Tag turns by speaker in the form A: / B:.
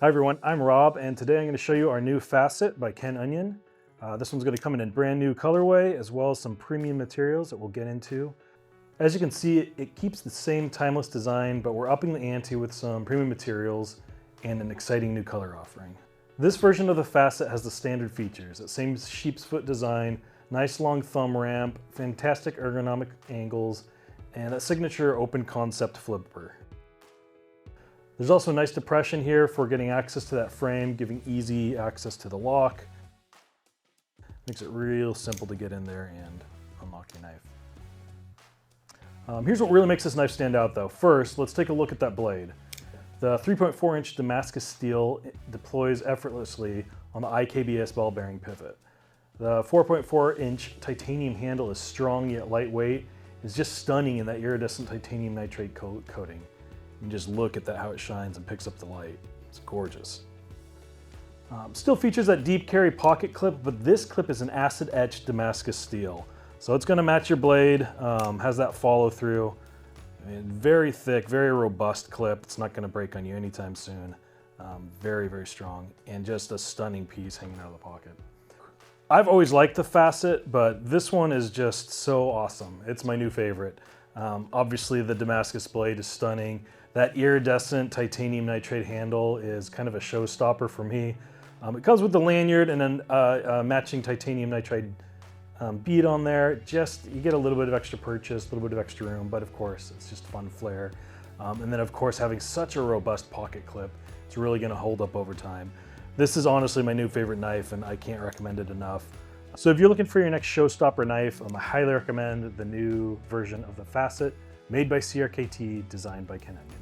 A: Hi everyone, I'm Rob, and today I'm going to show you our new Facet by Ken Onion. This one's going to come in a brand new colorway, as well as some premium materials that we'll get into. As you can see, it keeps the same timeless design, but we're upping the ante with some premium materials and an exciting new color offering. This version of the Facet has the standard features: that same sheep's foot design, nice long thumb ramp, fantastic ergonomic angles, and a signature open concept flipper. There's also a nice depression here for getting access to that frame, giving easy access to the lock. Makes it real simple to get in there and unlock your knife. Here's what really makes this knife stand out though. First, let's take a look at that blade. The 3.4-inch Damascus steel deploys effortlessly on the IKBS ball bearing pivot. The 4.4-inch titanium handle is strong yet lightweight. It's just stunning in that iridescent titanium nitrate coating. You can just look at that, how it shines and picks up the light. It's gorgeous. Still features that deep carry pocket clip, but this clip is an acid etched Damascus steel. So it's gonna match your blade, has that follow through. Very thick, very robust clip. It's not gonna break on you anytime soon. Very, very strong, and just a stunning piece hanging out of the pocket. I've always liked the Facet, but this one is just so awesome. It's my new favorite. Obviously the Damascus blade is stunning. That iridescent titanium nitrate handle is kind of a showstopper for me. It comes with the lanyard and then matching titanium nitride bead on there. Just, you get a little bit of extra purchase, a little bit of extra room, but of course it's just fun flair. And then of course having such a robust pocket clip, it's really gonna hold up over time. This is honestly my new favorite knife and I can't recommend it enough. So if you're looking for your next showstopper knife, I highly recommend the new version of the Facet, made by CRKT, designed by Ken Onion.